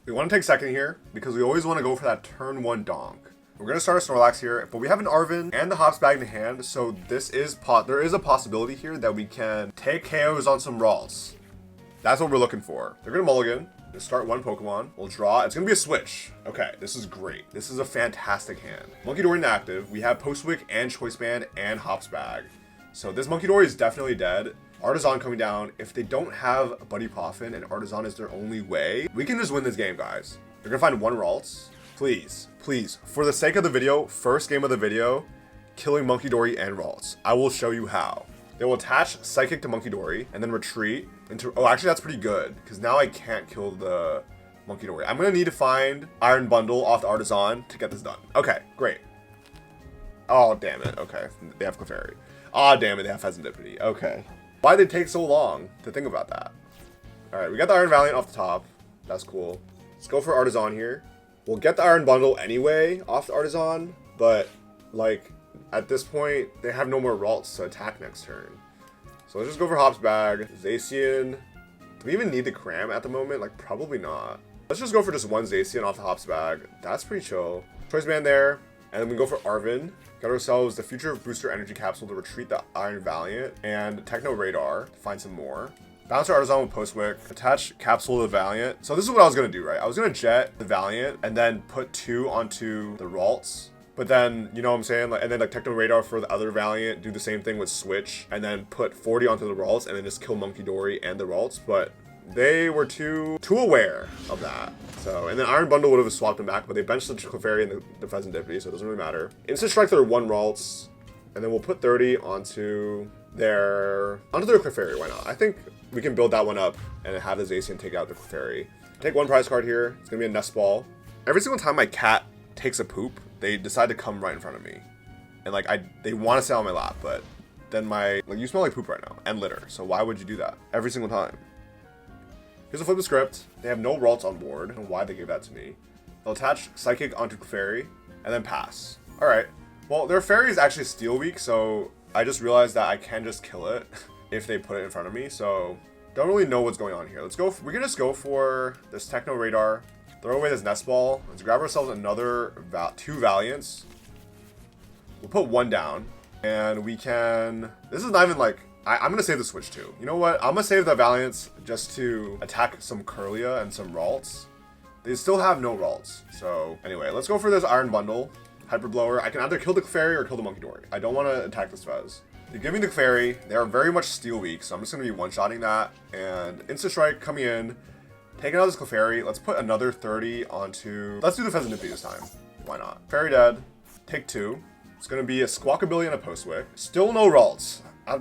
We want to take second here because we always want to go for that turn 1 donk. We're going to start a Snorlax here, but we have an Arven and the Hops bag in hand, so there is a possibility here that we can take KOs on some Ralts. That's what we're looking for. They're going to mulligan. We'll start one Pokemon. We'll draw. It's going to be a switch. Okay, this is great. This is a fantastic hand. Munkidori inactive. We have Postwick and Choice Band and Hops bag. So this Munkidori is definitely dead. Artisan coming down. If they don't have Buddy Poffin and Artisan is their only way, we can just win this game, guys. They're going to find one Ralts. Please, please, for the sake of the video, first game of the video, killing Munkidori and Ralts. I will show you how. They will attach Psychic to Munkidori and then retreat into... Oh, actually, that's pretty good because now I can't kill the Munkidori. I'm going to need to find Iron Bundle off the Artisan to get this done. Okay, great. Oh, damn it. Okay, they have Clefairy. Oh, damn it, they have Fezandipiti. Okay. Why did it take so long to think about that? All right, we got the Iron Valiant off the top. That's cool. Let's go for Artisan here. We'll get the Iron Bundle anyway off the Artisan, but like at this point, they have no more Ralts to attack next turn. So let's just go for Hops bag. Zacian. Do we even need the Cram at the moment? Like probably not. Let's just go for just one Zacian off the Hops bag. That's pretty chill. Choice Band there. And then we go for Arven. Got ourselves the Future Booster Energy Capsule to retreat the Iron Valiant and Techno Radar to find some more. Bounce our Artisan with Postwick, attach Capsule to the Valiant. So this is what I was going to do, right? I was going to jet the Valiant and then put 2 onto the Ralts. But then, you know what I'm saying? Like, and then like Techno Radar for the other Valiant, do the same thing with Switch, and then put 40 onto the Ralts and then just kill Munkidori and the Ralts. But they were too aware of that. So, and then Iron Bundle would have swapped them back, but they benched the Clefairy and the Fezandipiti, so it doesn't really matter. Instant Strike their 1 Ralts, and then we'll put 30 onto their Clefairy. Why not? I think we can build that one up and have the Zacian take out the Clefairy. Take 1 prize card here. It's gonna be a Nest Ball. Every single time my cat takes a poop, they decide to come right in front of me, and like they want to sit on my lap, but then you smell like poop right now and litter. So why would you do that every single time? Here's a flip the script. They have no Ralts on board. I don't know why they gave that to me. They'll attach Psychic onto Clefairy and then pass. All right. Well, their Fairy is actually Steel weak, so I just realized that I can just kill it if they put it in front of me. So don't really know what's going on here. Let's go. We can just go for this Techno Radar. Throw away this Nest Ball. Let's grab ourselves another 2 Valiants. We'll put 1 down, and we can. This is not even like. I'm going to save the Switch too. You know what? I'm going to save the Valiants just to attack some Curlia and some Ralts. They still have no Ralts. So anyway, let's go for this Iron Bundle. Hyper Blower. I can either kill the Clefairy or kill the Munkidori. I don't want to attack this Fez. They give me the Clefairy. They are very much Steel weak, so I'm just going to be one-shotting that. And Instant Strike coming in. Taking out this Clefairy. Let's put another 30 onto... Let's do the Fezandipiti this time. Why not? Fairy dead. Take 2. It's going to be a Squawkabilly and a Postwick. Still no Ralts. I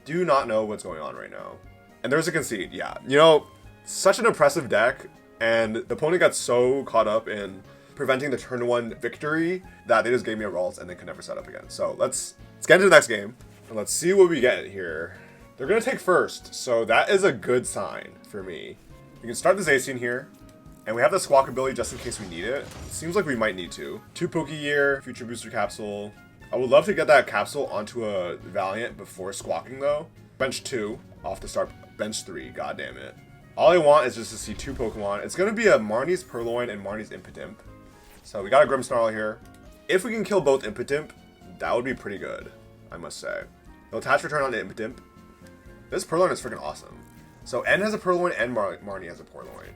do not know what's going on right now. And there's a concede, yeah. You know, such an impressive deck, and the opponent got so caught up in preventing the turn 1 victory that they just gave me a Ralts and they could never set up again. So let's get into the next game, and let's see what we get here. They're going to take first, so that is a good sign for me. We can start the Zacian here, and we have the Squawkabilly just in case we need it. It seems like we might need to. 2 Pokégear, Future Booster Capsule. I would love to get that Capsule onto a Valiant before squawking though. Bench 2 off the start. Bench 3, god damn it. All I want is just to see 2 Pokemon. It's going to be a Marnie's Purloin and Marnie's Impidimp. So we got a Grimmsnarl here. If we can kill both Impidimp, that would be pretty good, I must say. They'll attach return on the Impidimp. This Purloin is freaking awesome. So N has a Purloin and Marnie has a Purloin.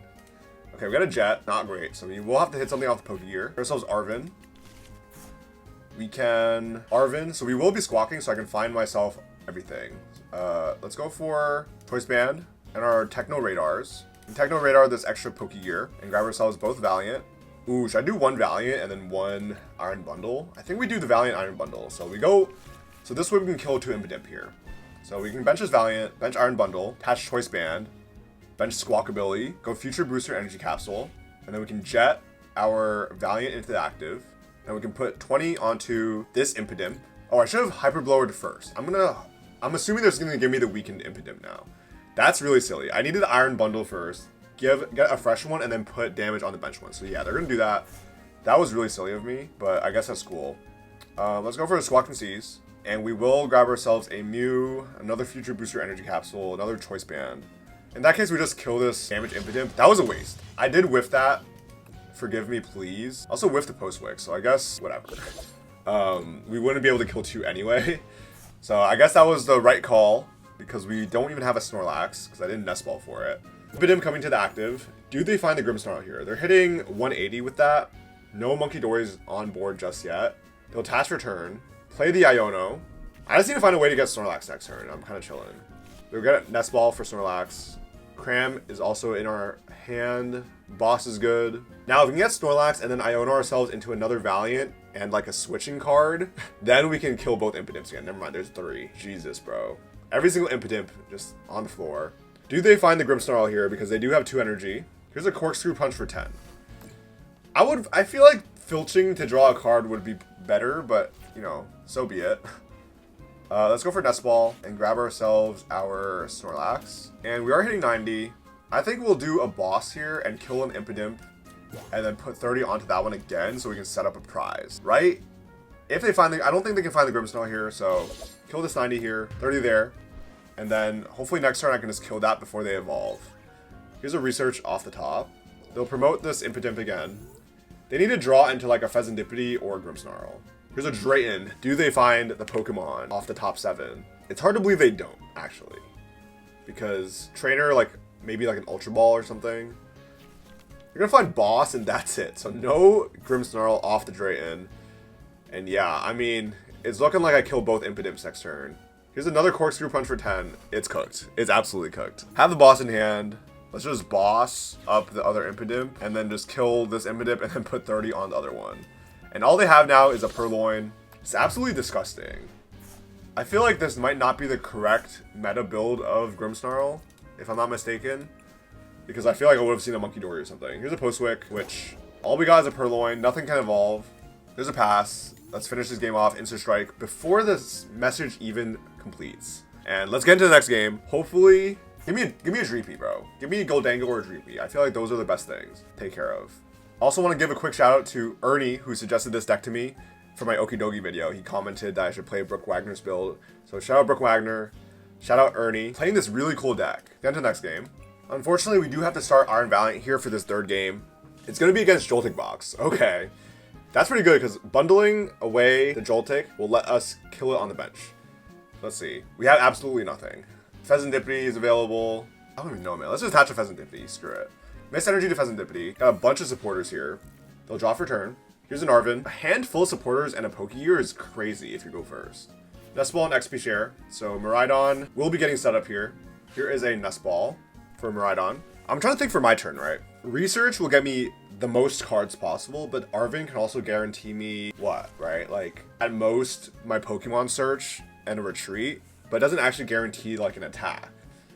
Okay, we got a Jet. Not great. So we will have to hit something off the Pokégear. Get ourselves Arven. We can Arven, so we will be squawking, so I can find myself everything. Let's go for Choice Band and our Techno Radars. And Techno Radar this extra Pokégear and grab ourselves both Valiant. Ooh, should I do 1 Valiant and then 1 Iron Bundle? I think we do the Valiant Iron Bundle. So we go, so this way we can kill 2 Impidimp here. So we can bench this Valiant, bench Iron Bundle, attach Choice Band, bench Squawkabilly, go Future Booster Energy Capsule, and then we can jet our Valiant into the active. And we can put 20 onto this Impidimp. Oh, I should have Hyper Blowered first. I'm assuming they're gonna give me the weakened Impidimp now. That's really silly. I needed the Iron Bundle first, get a fresh one, and then put damage on the bench one. So yeah, they're gonna do that. That was really silly of me, but I guess that's cool. Let's go for the Squawk and Seize. And we will grab ourselves a Mew, another Future Booster Energy Capsule, another Choice Band. In that case, we just kill this damage Impidimp. That was a waste. I did whiff that, forgive me, please. Also whiffed the Postwick, so I guess whatever. We wouldn't be able to kill 2 anyway. So I guess that was the right call, because we don't even have a Snorlax, because I didn't Nest Ball for it. Impidimp coming to the active. Do they find the Grimmsnarl here? They're hitting 180 with that. No Munkidori's on board just yet. They'll attach return. Play the Iono. I just need to find a way to get Snorlax next turn. I'm kind of chilling. We'll get Nest Ball for Snorlax. Cram is also in our hand. Boss is good. Now, if we can get Snorlax and then Iono ourselves into another Valiant and like a switching card, then we can kill both Impidimps again. Never mind, there's 3. Jesus, bro. Every single Impidimp just on the floor. Do they find the Grimmsnarl here? Because they do have 2 energy. Here's a Corkscrew Punch for 10. I feel like filching to draw a card would be better, but, you know, so be it. Let's go for Nest Ball and grab ourselves our Snorlax. And we are hitting 90. I think we'll do a boss here and kill an Impidimp and then put 30 onto that one again so we can set up a prize, right? If they find I don't think they can find the Grimmsnarl here, so kill this 90 here, 30 there, and then hopefully next turn I can just kill that before they evolve. Here's a research off the top. They'll promote this Impidimp again. They need to draw into like a Fezandipiti or a Grimmsnarl. Here's a Drayton. Do they find the Pokemon off the top 7? It's hard to believe they don't, actually. Because Trainer, like, maybe like an Ultra Ball or something. You're gonna find Boss and that's it. So no Grimmsnarl off the Drayton. And yeah, I mean, it's looking like I kill both Impidimps next turn. Here's another Corkscrew Punch for 10. It's cooked. It's absolutely cooked. Have the Boss in hand. Let's just boss up the other Impidimp and then just kill this Impidimp and then put 30 on the other one. And all they have now is a Purloin. It's absolutely disgusting. I feel like this might not be the correct meta build of Grimmsnarl, if I'm not mistaken. Because I feel like I would have seen a Munkidori or something. Here's a Postwick, which all we got is a Purloin. Nothing can evolve. There's a pass. Let's finish this game off, Instant Strike, before this message even completes. And let's get into the next game. Hopefully, give me a Dreepy, bro. Give me a Goldangle or a Dreepy. I feel like those are the best things to take care of. Also want to give a quick shout out to Ernie, who suggested this deck to me for my Okidogi video. He commented that I should play Brooke Wagner's build. So shout out Brooke Wagner. Shout out Ernie. Playing this really cool deck. Get into the next game. Unfortunately, we do have to start Iron Valiant here for this 3rd game. It's going to be against Joltik Box. Okay. That's pretty good because bundling away the Joltik will let us kill it on the bench. Let's see. We have absolutely nothing. Fezandipiti is available. I don't even know, man. Let's just attach a Fezandipiti. Screw it. Miss energy to Fezandipiti. Got a bunch of supporters here. They'll draw for turn. Here's an Arven. A handful of supporters and a Pokégear is crazy if you go first. Nest Ball and XP share. So Miraidon will be getting set up here. Here is a Nest Ball for Miraidon. I'm trying to think for my turn, right? Research will get me the most cards possible, but Arven can also guarantee me what, right? Like at most my Pokemon search and a retreat, but it doesn't actually guarantee like an attack.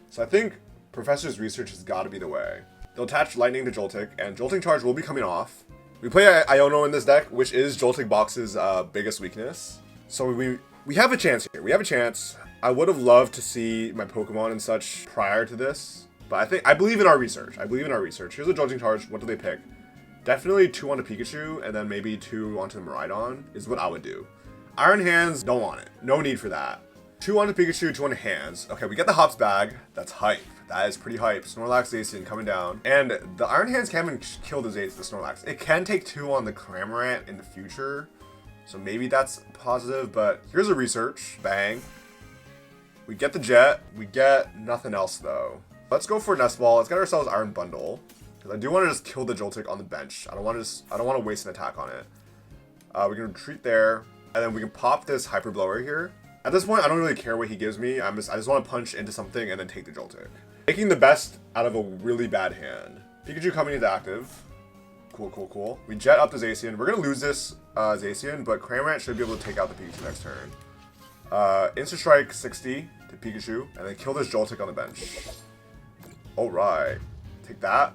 So I think Professor's Research has got to be the way. They'll attach Lightning to Joltik, and Jolting Charge will be coming off. We play Iono in this deck, which is Joltik Box's biggest weakness. So we have a chance here. We have a chance. I would have loved to see my Pokemon and such prior to this, but I believe in our research. Here's a Jolting Charge. What do they pick? Definitely 2 onto Pikachu, and then maybe 2 onto Miraidon is what I would do. Iron Hands, don't want it. No need for that. 2 onto Pikachu, 2 onto Hands. Okay, we get the Hops bag. That's hype. That is pretty hype. Snorlax, Zacian coming down. And the Iron Hands can't even kill the Snorlax. It can take 2 on the Cramorant in the future. So maybe that's positive, but here's a research. Bang. We get the Jet. We get nothing else though. Let's go for Nest Ball. Let's get ourselves Iron Bundle. Because I do want to just kill the Joltik on the bench. I don't want to waste an attack on it. We can retreat there. And then we can pop this Hyper Blower here. At this point, I don't really care what he gives me. I just want to punch into something and then take the Joltik. Making the best out of a really bad hand. Pikachu coming into active. Cool. We jet up the Zacian. We're going to lose this Zacian, but Cramorant should be able to take out the Pikachu next turn. Instant Strike 60 to Pikachu, and then kill this Joltik on the bench. Alright. Take that.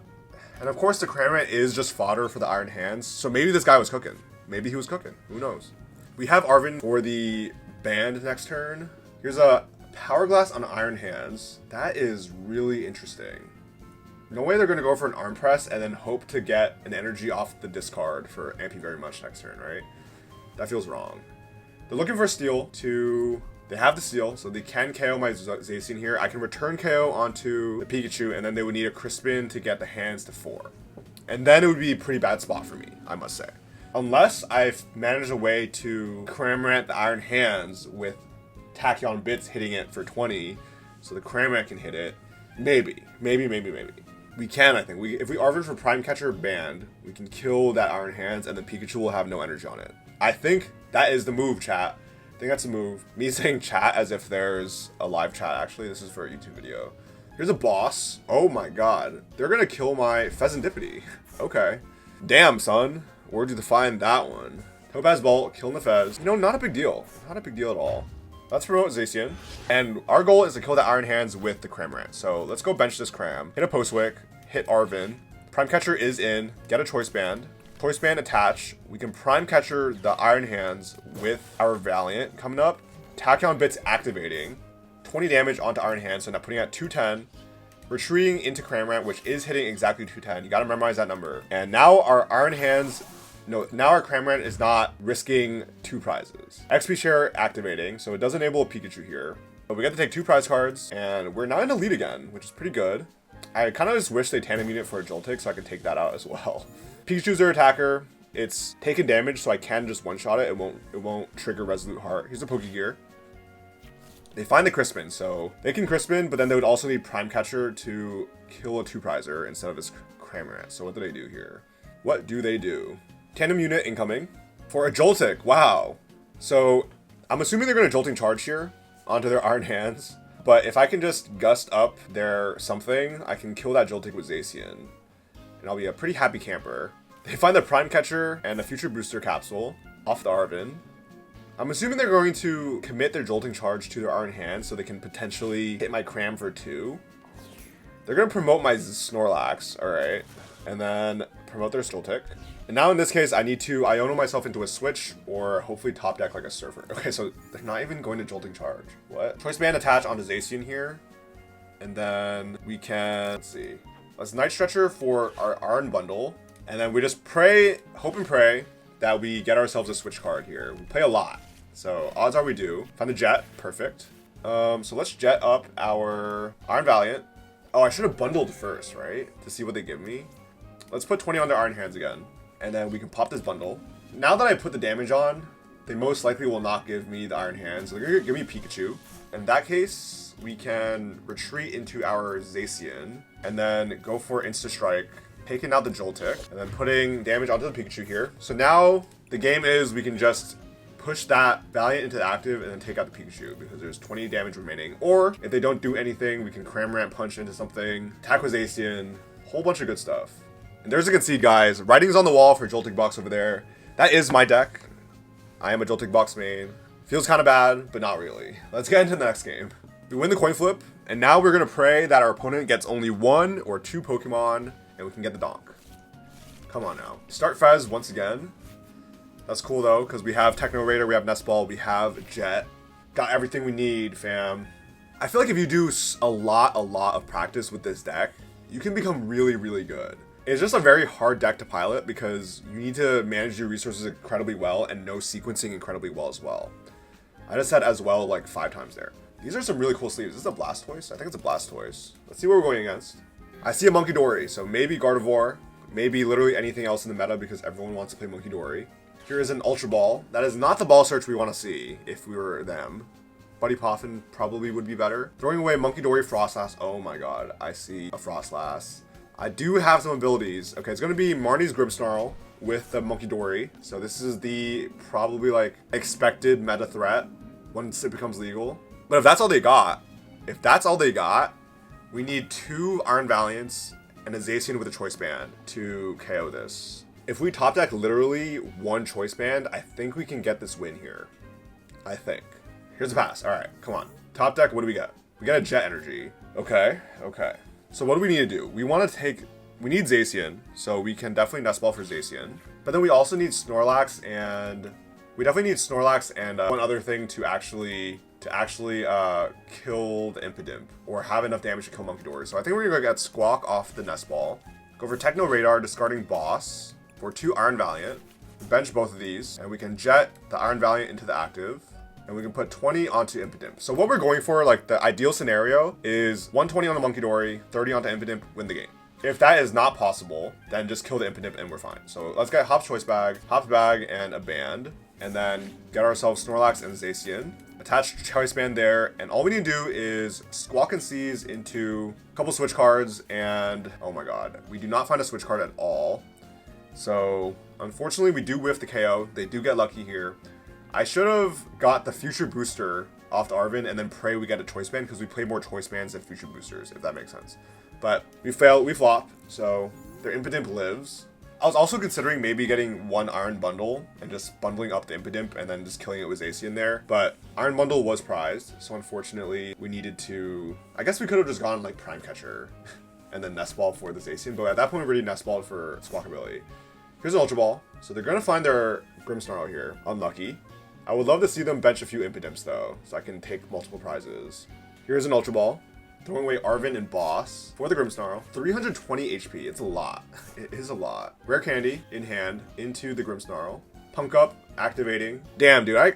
And of course, the Cramorant is just fodder for the Iron Hands, so maybe this guy was cooking. Maybe he was cooking. Who knows? We have Arven for the band next turn. Here's a Power Glass on Iron Hands. That is really interesting. No way they're going to go for an Arm Press and then hope to get an energy off the discard for Ampy very much next turn, right? That feels wrong. They're looking for Steel to... They have the Steel, so they can KO my Zacian here. I can return KO onto the Pikachu, and then they would need a Crispin to get the hands to 4. And then it would be a pretty bad spot for me, I must say. Unless I've managed a way to Cramorant the Iron Hands with Tachyon Bits hitting it for 20, so the Cramorant can hit it. Maybe. We can, I think. If we Arven for Prime Catcher banned, we can kill that Iron Hands, and the Pikachu will have no energy on it. I think that is the move, chat. I think that's the move. Me saying chat as if there's a live chat, actually. This is for a YouTube video. Here's a boss. Oh my god. They're gonna kill my Fezandipiti. Okay. Damn, son. Where'd you find that one? Topaz Bolt, killing the Fez. You know, not a big deal. Not a big deal at all. Let's promote Zacian. And our goal is to kill the Iron Hands with the Cramorant. So let's go bench this Cram. Hit a Postwick. Hit Arven. Prime Catcher is in. Get a Choice Band. Choice Band attach. We can Prime Catcher the Iron Hands with our Valiant coming up. Tachyon Bits activating. 20 damage onto Iron Hands, so now putting at 210. Retreating into Cramorant, which is hitting exactly 210. You gotta memorize that number. And now our Iron Hands... No, now our Cramorant is not risking 2 prizes. XP share activating, so it does enable a Pikachu here. But we get to take 2 prize cards, and we're now in the lead again, which is pretty good. I kind of just wish they tandem unit for a Joltik so I could take that out as well. Pikachu's their attacker. It's taking damage, so I can just one-shot it. It won't trigger Resolute Heart. Here's a Pokégear. They find the Crispin, so they can Crispin, but then they would also need Prime Catcher to kill a 2-prizer instead of his Cramorant. So what do they do here? What do they do? Tandem unit incoming for a Joltik. Wow. So I'm assuming they're going to Jolting Charge here onto their Iron Hands. But if I can just gust up their something, I can kill that Joltik with Zacian. And I'll be a pretty happy camper. They find the Prime Catcher and a Future Booster Capsule off the Arven. I'm assuming they're going to commit their Jolting Charge to their Iron Hands so they can potentially hit my Cram for 2. They're going to promote my Snorlax, alright. And then promote their Joltik. And now in this case, I need to Iono myself into a Switch or hopefully top deck like a Surfer. Okay, so they're not even going to Jolting Charge. What? Choice Band attach onto Zacian here. And then we can, let's see. Let's Night Stretcher for our Iron Bundle. And then we just pray, hope and pray that we get ourselves a Switch card here. We play a lot. So odds are we do. Find the Jet, perfect. So let's Jet up our Iron Valiant. Oh, I should have bundled first, right? To see what they give me. Let's put 20 on their Iron Hands again. And then we can pop this bundle. Now that I put the damage on, they most likely will not give me the Iron Hands. They're gonna give me Pikachu. In that case, we can retreat into our Zacian and then go for Insta Strike, taking out the Joltik, and then putting damage onto the Pikachu here. So now the game is we can just push that Valiant into the active and then take out the Pikachu because there's 20 damage remaining. Or if they don't do anything, we can Cramorant punch into something, attack with Zacian, whole bunch of good stuff. And there's a concede, guys. Writing's on the wall for Joltik Box over there. That is my deck. I am a Joltik Box main. Feels kind of bad, but not really. Let's get into the next game. We win the coin flip, and now we're going to pray that our opponent gets only 1 or 2 Pokemon, and we can get the donk. Come on now. Start Fez once again. That's cool, though, because we have Techno Raider, we have Nest Ball, we have Jet. Got everything we need, fam. I feel like if you do a lot of practice with this deck, you can become really, really good. It's just a very hard deck to pilot because you need to manage your resources incredibly well and know sequencing incredibly well as well. I just said as well like 5 times there. These are some really cool sleeves. Is this a Blastoise? I think it's a Blastoise. Let's see what we're going against. I see a Munkidori, so maybe Gardevoir, maybe literally anything else in the meta because everyone wants to play Munkidori. Here is an Ultra Ball. That is not the ball search we want to see if we were them. Buddy Poffin probably would be better. Throwing away Munkidori Froslass. Oh my god, I see a Froslass. I do have some abilities. Okay, it's going to be Marnie's Grimmsnarl with the Munkidori. So this is the probably like expected meta threat once it becomes legal. But if that's all they got, we need 2 Iron Valiants and a Zacian with a Choice Band to KO this. If we top deck literally 1 Choice Band, I think we can get this win here. I think. Here's a pass. All right, come on. Top deck, what do we get? We got a Jet Energy. Okay. So what do we need to do? We need Zacian, so we can definitely Nest Ball for Zacian. But then we also need Snorlax and one other thing to actually kill the Impidimp or have enough damage to kill Munkidori. So I think we're gonna go get Squawk off the Nest Ball. Go for Techno Radar, discarding Boss for 2 Iron Valiant. Bench both of these, and we can Jet the Iron Valiant into the active. And we can put 20 onto Impidimp. So what we're going for, like the ideal scenario, is 120 on the Munkidori, 30 onto Impidimp, win the game. If that is not possible, then just kill the Impidimp and we're fine. So let's get Hop's Choice Bag, Hop's Bag, and a Band. And then get ourselves Snorlax and Zacian. Attach Choice Band there, and all we need to do is Squawk and Seize into a couple Switch cards, and oh my god, we do not find a Switch card at all. So unfortunately, we do whiff the KO. They do get lucky here. I should have got the Future Booster off the Arven and then pray we get a Choice Band, because we play more Choice Bands than Future Boosters, if that makes sense. But we failed, we flopped, so their Impidimp lives. I was also considering maybe getting one Iron Bundle and just bundling up the Impidimp and then just killing it with Zacian there. But Iron Bundle was prized, so unfortunately we needed to... I guess we could have just gone like Prime Catcher and then Nest Ball for the Zacian, but at that point we already Nest Balled for Squawkabilly. Here's an Ultra Ball. So they're going to find their Grimmsnarl here. Unlucky. I would love to see them bench a few Impidimps though, so I can take multiple prizes. Here's an Ultra Ball. Throwing away Arven and Boss for the Grimmsnarl. 320 HP. It's a lot. It is a lot. Rare Candy in hand into the Grimmsnarl. Punk Up activating. Damn, dude, I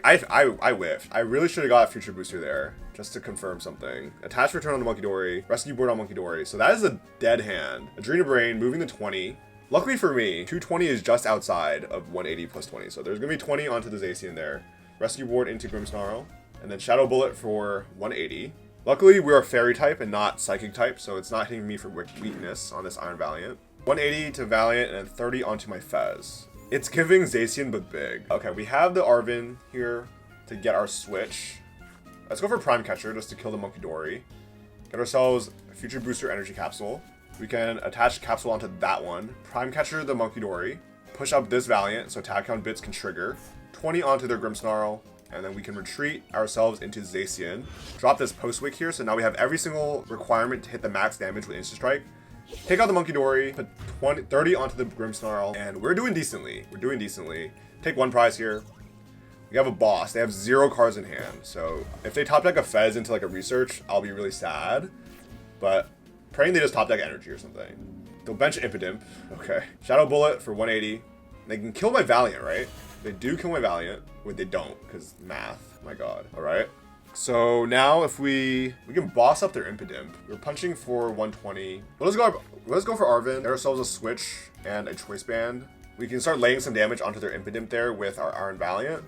whiffed. I really should have got a Future Booster there just to confirm something. Attach Return on the Munkidori. Rescue Board on Munkidori. So that is a dead hand. Adrena Brain moving to 20. Luckily for me, 220 is just outside of 180 plus 20. So there's going to be 20 onto the Zacian there. Rescue Board into Grimmsnarl. And then Shadow Bullet for 180. Luckily, we are Fairy type and not Psychic type, so it's not hitting me for weakness on this Iron Valiant. 180 to Valiant and then 30 onto my Fez. It's giving Zacian but big. Okay, we have the Arven here to get our Switch. Let's go for Prime Catcher just to kill the Munkidori. Get ourselves a Future Booster Energy Capsule. We can attach Capsule onto that one. Prime Catcher the Munkidori. Push up this Valiant so attack count bits can trigger. 20 onto their Grimmsnarl. And then we can retreat ourselves into Zacian. Drop this Postwick here, so now we have every single requirement to hit the max damage with Instant Strike. Take out the Munkidori, put 30 onto the Grimmsnarl, and we're doing decently. We're doing decently. Take one prize here. We have a Boss. They have 0 cards in hand, so if they top deck a Fez into like a Research, I'll be really sad. But praying they just top deck Energy or something. They'll bench Impidimp. Okay. Shadow Bullet for 180. They can kill my Valiant, right? They do kill my Valiant. Wait, they don't, because math. My god. Alright. So now if we can boss up their Impidimp. We're punching for 120. Let's go for Arven. Get ourselves a Switch and a Choice Band. We can start laying some damage onto their Impidimp there with our Iron Valiant.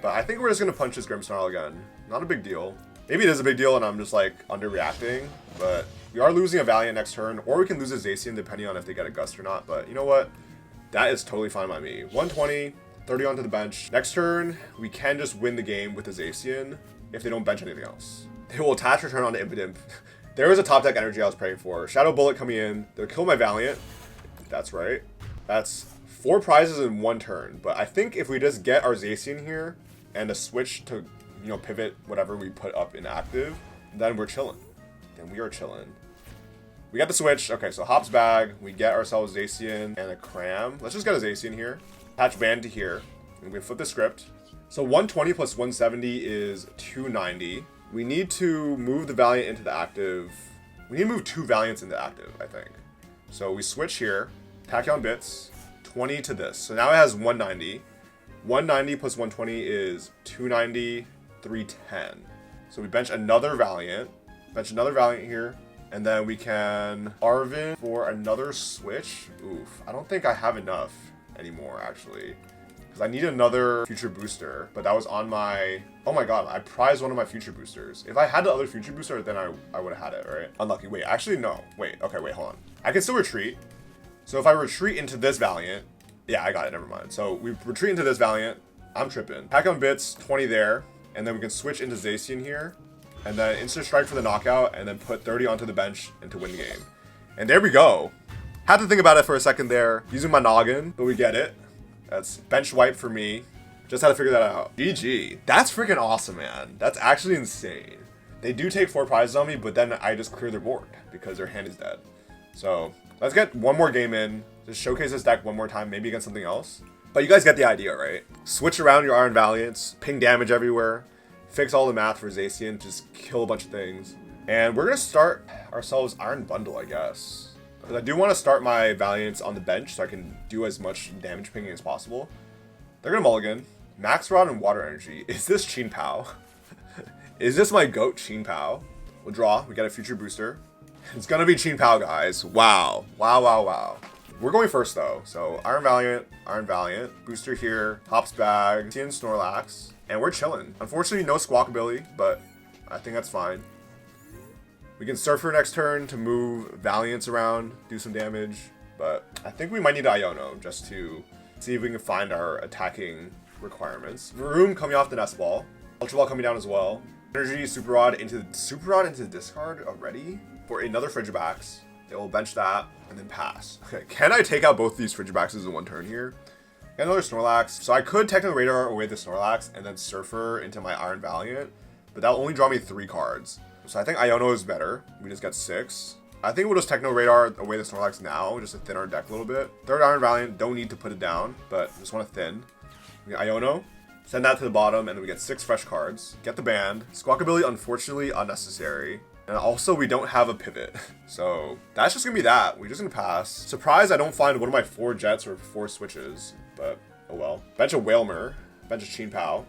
But I think we're just going to punch this Grimmsnarl again. Not a big deal. Maybe it is a big deal and I'm just like underreacting. But we are losing a Valiant next turn. Or we can lose a Zacian depending on if they get a Gust or not. But you know what? That is totally fine by me. 120. 30 onto the bench. Next turn, we can just win the game with the Zacian if they don't bench anything else. They will attach Return on the Impidimp. There is a top deck Energy I was praying for. Shadow Bullet coming in. They'll kill my Valiant. That's right. That's 4 prizes in 1 turn. But I think if we just get our Zacian here and a Switch to, you know, pivot whatever we put up in active, then we're chilling. Then we are chilling. We got the Switch. Okay, so Hop's Bag. We get ourselves Zacian and a Cram. Let's just get a Zacian here. Attach Band to here, and we flip the script. So 120 plus 170 is 290. We need to move the Valiant into the active. We need to move 2 Valiants into active, I think. So we switch here, attack on bits, 20 to this. So now it has 190. 190 plus 120 is 290, 310. So we bench another Valiant here, and then we can Arven for another Switch. Oof, I don't think I have enough anymore actually, because I need another Future Booster, but that was on my... Oh my god, I prized one of my Future Boosters. If I had the other Future Booster, then I would have had it, right? Unlucky. Wait, actually no. Wait, okay, wait, hold on. I can still retreat. So if I retreat into this Valiant... Yeah, I got it, never mind. So we retreat into this Valiant. I'm tripping. Pack on bits, 20 there, and then we can switch into Zacian here, and then Instant Strike for the knockout, and then put 30 onto the bench and to win the game. And there we go. Had to think about it for a second there, using my noggin, but we get it. That's bench wipe for me. Just had to figure that out. GG. That's freaking awesome, man. That's actually insane. They do take 4 prizes on me, but then I just clear their board because their hand is dead. So let's get one more game in. Just showcase this deck one more time, maybe against something else. But you guys get the idea, right? Switch around your Iron Valiants, ping damage everywhere, fix all the math for Zacian, just kill a bunch of things. And we're gonna start ourselves Iron Bundle, I guess. I do want to start my Valiants on the bench so I can do as much damage pinging as possible. They're going to mulligan. Max Rod and Water Energy. Is this Chien-Pao? Is this my GOAT Chien-Pao? We'll draw. We got a Future Booster. It's gonna be Chien-Pao, guys. Wow. Wow, wow, wow. We're going first, though. So, Iron Valiant, booster here, Hops Bag, Zacian, Snorlax, and we're chilling. Unfortunately, no Squawkabilly, but I think that's fine. We can Surfer next turn to move Valiants around, do some damage, but I think we might need Iono just to see if we can find our attacking requirements. Varoom coming off the Nest Ball, Ultra Ball coming down as well. Energy, Super Rod into the discard already for another Frigibax. It will bench that and then pass. Okay, can I take out both these Frigibaxes in one turn here? Got another Snorlax. So I could technically radar away the Snorlax and then Surfer into my Iron Valiant, but that'll only draw me 3 cards. So I think Iono is better. We just got 6. I think we'll just Techno Radar away the Snorlax now, just to thin our deck a little bit. Third Iron Valiant, don't need to put it down, but just want to thin. We get Iono, send that to the bottom, and then we get 6 fresh cards. Get the band. Squawkabilly, unfortunately, unnecessary. And also, we don't have a pivot. So that's just going to be that. We're just going to pass. Surprised I don't find one of my 4 Jets or 4 Switches, but oh well. Bench a Whalmer, bench a Chien-Pao.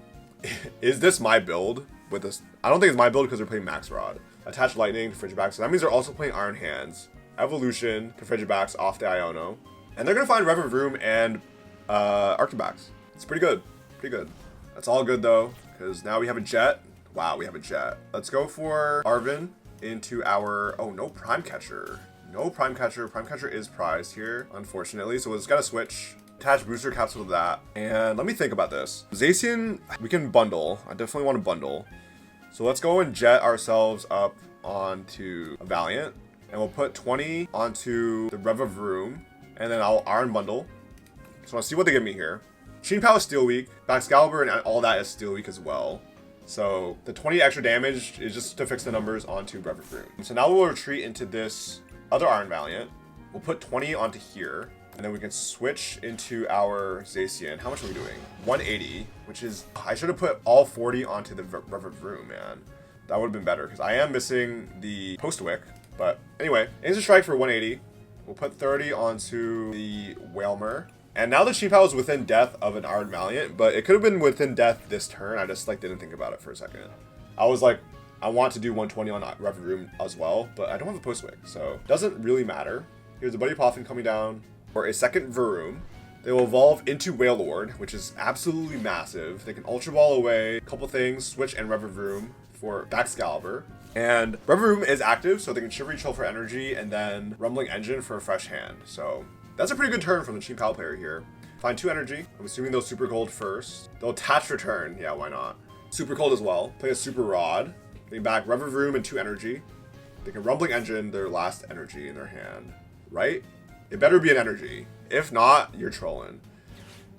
Is this my build with this? I don't think it's my build because they're playing Max Rod. Attach Lightning to Frigibax, so that means they're also playing Iron Hands. Evolution to Frigibax off the Iono. And they're going to find Revavroom and Arctibax. It's pretty good. Pretty good. That's all good though, because now we have a Jet. Wow, we have a Jet. Let's go for Arven into our... Oh, no Prime Catcher. No Prime Catcher. Prime Catcher is prized here, unfortunately. So we'll just got to switch. Attach Booster Capsule to that. And let me think about this. Zacian, we can bundle. I definitely want to bundle. So let's go and Jet ourselves up onto a Valiant. And we'll put 20 onto the Revavroom. And then I'll Iron Bundle. So let's see what they give me here. Chien-Pao is Steel Weak. Excalibur and all that is Steel Weak as well. So the 20 extra damage is just to fix the numbers onto Revavroom. So now we'll retreat into this other Iron Valiant. We'll put 20 onto here. And then we can switch into our Zacian. How much are we doing? 180, which is... I should have put all 40 onto the Revavroom, man. That would have been better, because I am missing the Postwick. But anyway, Instant Strike for 180. We'll put 30 onto the Whalmer. And now the Chien-Pao is within death of an Iron Valiant, but it could have been within death this turn. I just didn't think about it for a second. I was like, I want to do 120 on Revavroom as well, but I don't have a Postwick, so it doesn't really matter. Here's a Buddy Poffin coming down for a second Varoom. They will evolve into Wailord, which is absolutely massive. They can Ultra Ball away a couple things, Switch and Revavroom for Excalibur. And Revavroom is active, so they can Shivery Chill for energy and then Rumbling Engine for a fresh hand. So that's a pretty good turn from the Chien-Pao player here. Find 2 energy. I'm assuming they'll Super Cold first. They'll attach Return. Yeah, why not? Super Cold as well. Play a Super Rod. Bring back Revavroom and 2 energy. They can Rumbling Engine their last energy in their hand. Right? It better be an energy. If not, you're trolling.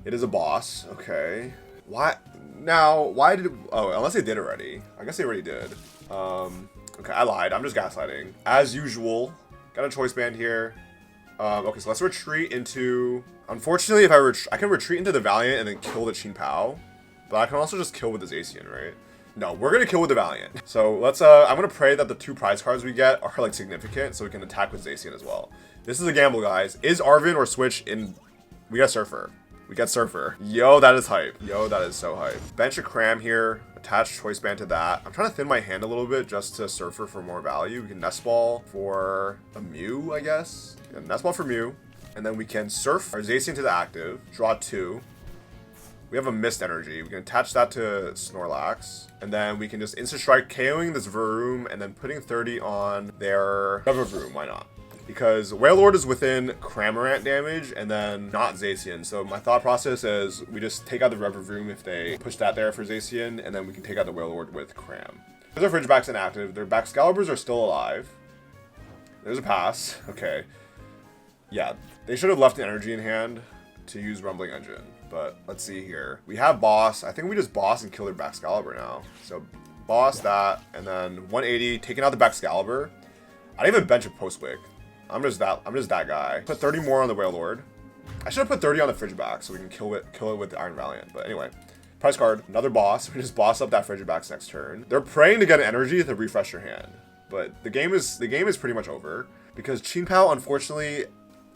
It is a boss. Okay. Why? Now, why did... Oh, unless they did already. I guess they already did. Okay, I lied. I'm just gaslighting. As usual. Got a Choice Band here. Okay, so let's retreat into... Unfortunately, if I can retreat into the Valiant and then kill the Chien-Pao. But I can also just kill with the Zacian, right? No, we're going to kill with the Valiant. So let's, I'm going to pray that the 2 prize cards we get are, significant so we can attack with Zacian as well. This is a gamble, guys. Is Arven or Switch in... We got Surfer. We got Surfer. Yo, that is hype. Yo, that is so hype. Bench a Cram here. Attach Choice Band to that. I'm trying to thin my hand a little bit just to Surfer for more value. We can Nest Ball for a Mew, I guess. Yeah, Nest Ball for Mew. And then we can Surf our Zacian to the active. Draw 2. We have a Mist Energy. We can attach that to Snorlax. And then we can just Instant Strike, KOing this Varoom and then putting 30 on their Revavroom. Why not? Because Wailord is within Cramorant damage and then not Zacian. So my thought process is we just take out the Revavroom if they push that there for Zacian, and then we can take out the Wailord with Cram. There's our Frigibax inactive. Their Excaliburs are still alive. There's a pass. Okay. Yeah, they should have left an energy in hand to use Rumbling Engine. But let's see here. We have Boss. I think we just Boss and kill their Excalibur now. So Boss that, and then 180, taking out the Excalibur. I didn't even bench a Postwick. I'm just that guy. Put 30 more on the Wailord. I should have put 30 on the Frigibax so we can kill it with the Iron Valiant. But anyway, prize card, another boss. We just boss up that Frigibax next turn. They're praying to get an energy to refresh your hand. But the game is pretty much over because Chien-Pao, unfortunately,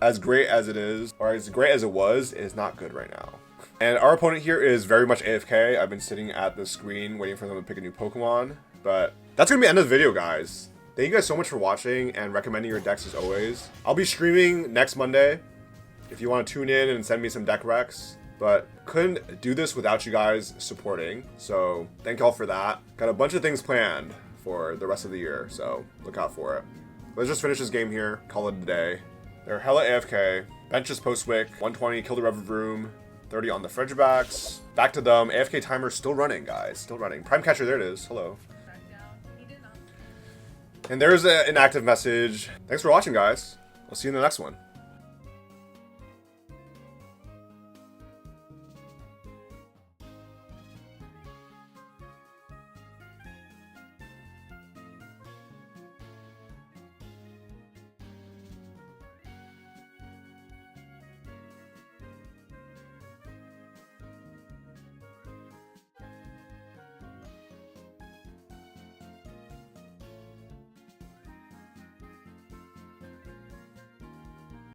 as great as it is, or as great as it was, is not good right now. And our opponent here is very much AFK. I've been sitting at the screen waiting for them to pick a new Pokemon. But that's gonna be the end of the video, guys. Thank you guys so much for watching and recommending your decks as always. I'll be streaming next Monday if you want to tune in and send me some deck recs. But couldn't do this without you guys supporting. So thank y'all for that. Got a bunch of things planned for the rest of the year, so look out for it. Let's just finish this game here, call it a day. They're hella AFK. Benches Postwick, 120, kill the Revavroom, 30 on the Fredgebacks. Back to them. AFK timer still running, guys. Still running. Prime Catcher, there it is. Hello. And there's an active message. Thanks for watching, guys. I'll see you in the next one.